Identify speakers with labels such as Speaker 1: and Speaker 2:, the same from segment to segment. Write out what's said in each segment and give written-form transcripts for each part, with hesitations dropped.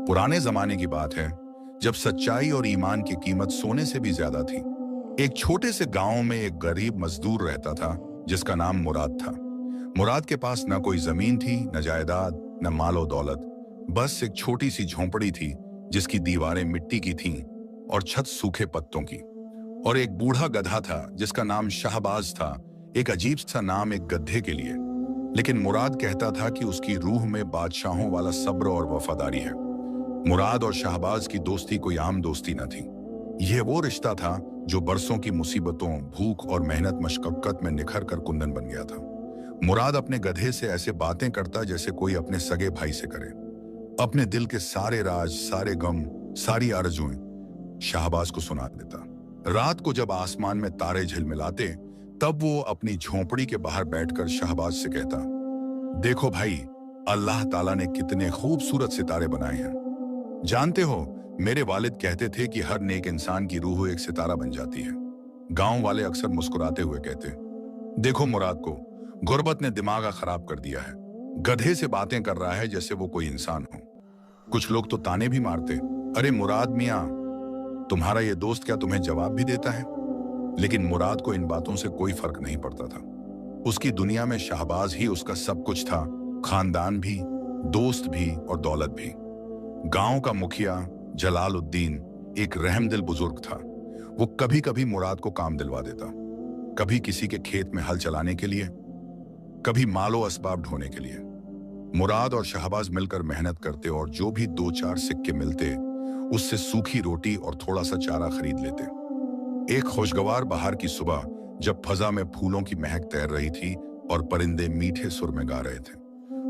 Speaker 1: पुराने जमाने की बात है, जब सच्चाई और ईमान की कीमत सोने से भी ज्यादा थी। एक छोटे से गांव में एक गरीब मजदूर रहता था, जिसका नाम मुराद था। मुराद के पास न कोई जमीन थी, न जायदाद, न मालो दौलत। बस एक छोटी सी झोंपड़ी थी, जिसकी दीवारें मिट्टी की थीं और छत सूखे पत्तों की। और एक बूढ़ा गधा था, जिसका नाम शाहबाज था, एक अजीब सा नाम एक गधे के लिए। लेकिन मुराद कहता था कि उसकी रूह में बादशाहों वाला सब्र और वफादारी है। मुराद और शाहबाज की दोस्ती कोई आम दोस्ती न थी। यह वो रिश्ता था जो बरसों की मुसीबतों, भूख और मेहनत मशक्कत में निखर कर कुंदन बन गया था। मुराद अपने गधे से ऐसे बातें करता जैसे कोई अपने सगे भाई से करे। अपने दिल के सारे राज, सारे गम, सारी आरज़ुएं शाहबाज को सुना देता। रात को जब आसमान में तारे झिलमिलाते, तब वो अपनी झोंपड़ी के बाहर बैठकर शाहबाज से कहता, देखो भाई, अल्लाह ताला ने कितने खूबसूरत सितारे बनाए हैं। जानते हो, मेरे वालिद कहते थे कि हर नेक इंसान की रूह एक सितारा बन जाती है। गांव वाले अक्सर मुस्कुराते हुए कहते, देखो मुराद को गुर्बत ने दिमाग खराब कर दिया है। गधे से बातें कर रहा है जैसे वो कोई इंसान हो। कुछ लोग तो ताने भी मारते, अरे मुराद मियाँ, तुम्हारा ये दोस्त क्या तुम्हें जवाब भी देता है? लेकिन मुराद को इन बातों से कोई फर्क नहीं पड़ता था। उसकी दुनिया में शाहबाज ही उसका सब कुछ था, खानदान भी, दोस्त भी और दौलत भी। गांव का मुखिया जलालुद्दीन एक रहमदिल बुजुर्ग था। वो कभी कभी मुराद को काम दिलवा देता, कभी किसी के खेत में हल चलाने के लिए, कभी मालो असबाब ढोने के लिए। मुराद और शाहबाज मिलकर मेहनत करते और जो भी दो चार सिक्के मिलते, उससे सूखी रोटी और थोड़ा सा चारा खरीद लेते। एक खुशगवार बहार की सुबह, जब फजा में फूलों की महक तैर रही थी और परिंदे मीठे सुर में गा रहे थे,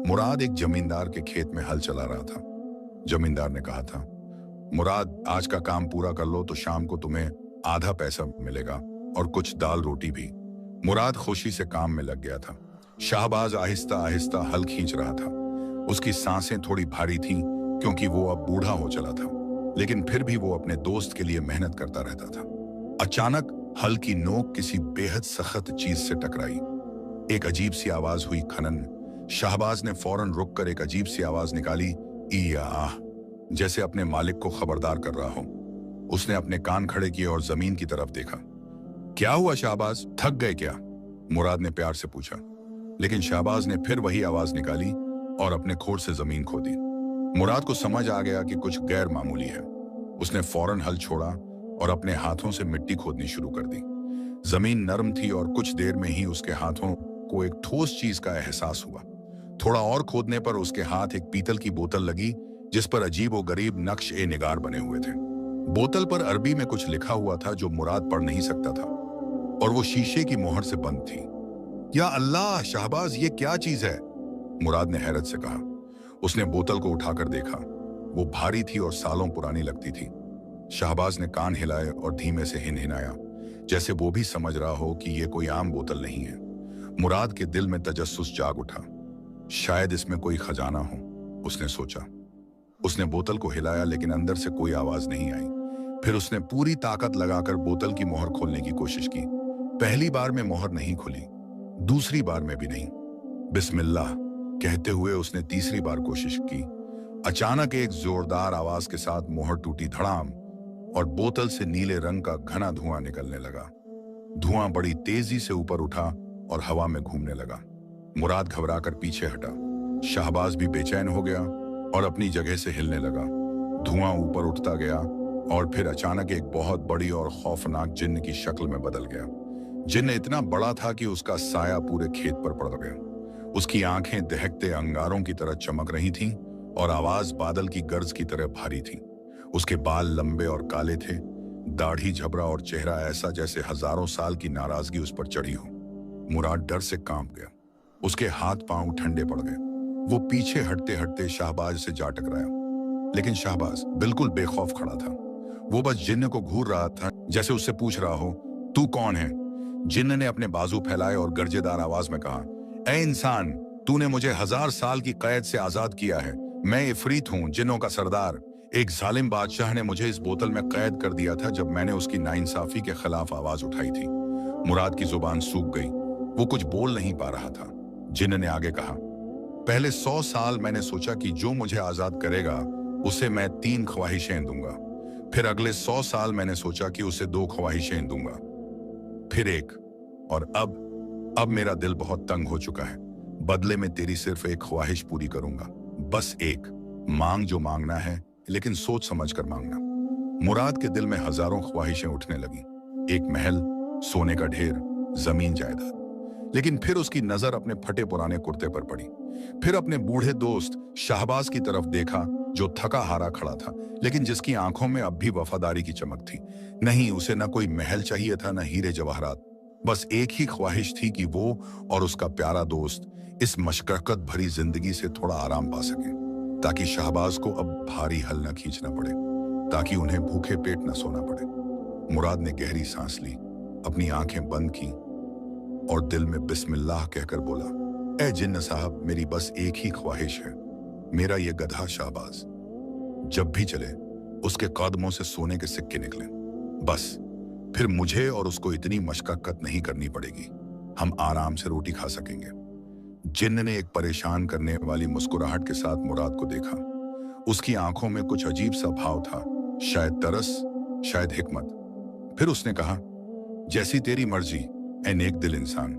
Speaker 1: मुराद एक जमींदार के खेत में हल चला रहा था। जमींदार ने कहा था, मुराद, आज का काम पूरा कर लो तो शाम को तुम्हें आधा पैसा मिलेगा और कुछ दाल रोटी भी। मुराद खुशी से काम में लग गया था। शाहबाज आहिस्ता आहिस्ता हल खींच रहा था। उसकी सांसें थोड़ी भारी थीं, क्योंकि वो अब बूढ़ा हो चला था, लेकिन फिर भी वो अपने दोस्त के लिए मेहनत करता रहता था। अचानक हल की नोक किसी बेहद सख्त चीज से टकराई। एक अजीब सी आवाज हुई, खनन। शाहबाज ने फौरन रुककर एक अजीब सी आवाज निकाली, आह, जैसे अपने मालिक को खबरदार कर रहा हो। उसने अपने कान खड़े किए और जमीन की तरफ देखा। क्या हुआ शाहबाज, थक गए क्या? मुराद ने प्यार से पूछा। लेकिन शाहबाज ने फिर वही आवाज निकाली और अपने खोर से जमीन खोदी। मुराद को समझ आ गया कि कुछ गैर मामूली है। उसने फौरन हल छोड़ा और अपने हाथों से मिट्टी खोदनी शुरू कर दी। जमीन नरम थी और कुछ देर में ही उसके हाथों को एक ठोस चीज का एहसास हुआ। थोड़ा और खोदने पर उसके हाथ एक पीतल की बोतल लगी, जिस पर अजीब व गरीब नक्श ए निगार बने हुए थे। बोतल पर अरबी में कुछ लिखा हुआ था जो मुराद पढ़ नहीं सकता था, और वो शीशे की मोहर से बंद थी। या अल्लाह, शाहबाज, ये क्या चीज है? मुराद ने हैरत से कहा। उसने बोतल को उठाकर देखा। वो भारी थी और सालों पुरानी लगती थी। शाहबाज ने कान हिलाए और धीमे से हिनहिनाया, जैसे वो भी समझ रहा हो कि ये कोई आम बोतल नहीं है। मुराद के दिल में तजस्सुस जाग उठा। शायद इसमें कोई खजाना हो, उसने सोचा। उसने बोतल को हिलाया, लेकिन अंदर से कोई आवाज नहीं आई। फिर उसने पूरी ताकत लगाकर बोतल की मोहर खोलने की कोशिश की। पहली बार में मोहर नहीं खुली, दूसरी बार में भी नहीं। बिस्मिल्लाह कहते हुए उसने तीसरी बार कोशिश की। अचानक एक जोरदार आवाज के साथ मोहर टूटी, धड़ाम, और बोतल से नीले रंग का घना धुआं निकलने लगा। धुआं बड़ी तेजी से ऊपर उठा और हवा में घूमने लगा। मुराद घबराकर पीछे हटा। शाहबाज भी बेचैन हो गया और अपनी जगह से हिलने लगा। धुआं ऊपर उठता गया और फिर अचानक एक बहुत बड़ी और खौफनाक जिन्न की शक्ल में बदल गया। जिन्न इतना बड़ा था कि उसका साया पूरे खेत पर पड़ गया। उसकी आंखें दहकते अंगारों की तरह चमक रही थीं और आवाज बादल की गर्ज की तरह भारी थी। उसके बाल लंबे और काले थे, दाढ़ी झबरा और चेहरा ऐसा जैसे हजारों साल की नाराजगी उस पर चढ़ी हो। मुराद डर से कांप गया। उसके हाथ पांव ठंडे पड़ गए। वो पीछे हटते हटते शाहबाज से जा टकराया, लेकिन शाहबाज बिल्कुल बेखौफ खड़ा था। वो बस जिन्न को घूर रहा था, जैसे उससे पूछ रहा हो, तू कौन है? जिन्न ने अपने बाजू फैलाए और गर्जेदार आवाज में कहा, ए इंसान, तूने मुझे 1000 साल की कैद से आजाद किया है। मैं इफरीत हूँ, जिन्नों का सरदार। एक जालिम बादशाह ने मुझे इस बोतल में कैद कर दिया था जब मैंने उसकी नाइंसाफी के खिलाफ आवाज उठाई थी। मुराद की जुबान सूख गई। वो कुछ बोल नहीं पा रहा था। जिन्न ने आगे कहा, पहले 100 साल मैंने सोचा कि जो मुझे आजाद करेगा उसे मैं 3 ख्वाहिशें दूंगा। फिर अगले 100 साल मैंने सोचा कि उसे 2 ख्वाहिशें दूंगा, फिर 1, और अब मेरा दिल बहुत तंग हो चुका है। बदले में तेरी सिर्फ एक ख्वाहिश पूरी करूंगा, बस एक। मांग जो मांगना है, लेकिन सोच समझ कर मांगना। मुराद के दिल में हजारों ख्वाहिशें उठने लगी। एक महल, सोने का ढेर, जमीन जायदाद। लेकिन फिर उसकी नजर अपने फटे पुराने कुर्ते पर पड़ी। फिर अपने बूढ़े दोस्त शाहबाज की तरफ देखा, जो थका हारा खड़ा था, लेकिन जिसकी आंखों में अब भी वफादारी की चमक थी। नहीं, उसे न कोई महल चाहिए था, न हीरे जवाहरात। बस एक ही ख्वाहिश थी कि वो और उसका प्यारा दोस्त इस मशक्कत भरी जिंदगी से थोड़ा आराम पा सके, ताकि शाहबाज को अब भारी हल न खींचना पड़े, ताकि उन्हें भूखे पेट न सोना पड़े। मुराद ने गहरी सांस ली, अपनी आंखें बंद की और दिल में बिस्मिल्लाह कहकर बोला, ए जिन्न साहब, मेरी बस एक ही ख्वाहिश है। मेरा ये गधा शाहबाज जब भी चले उसके कदमों से सोने के सिक्के निकले, बस। फिर मुझे और उसको इतनी मशक्कत नहीं करनी पड़ेगी, हम आराम से रोटी खा सकेंगे। जिन्न ने एक परेशान करने वाली मुस्कुराहट के साथ मुराद को देखा। उसकी आंखों में कुछ अजीब सा भाव था, शायद तरस, शायद हिकमत। फिर उसने कहा, जैसी तेरी मर्जी ए नेक दिल इंसान।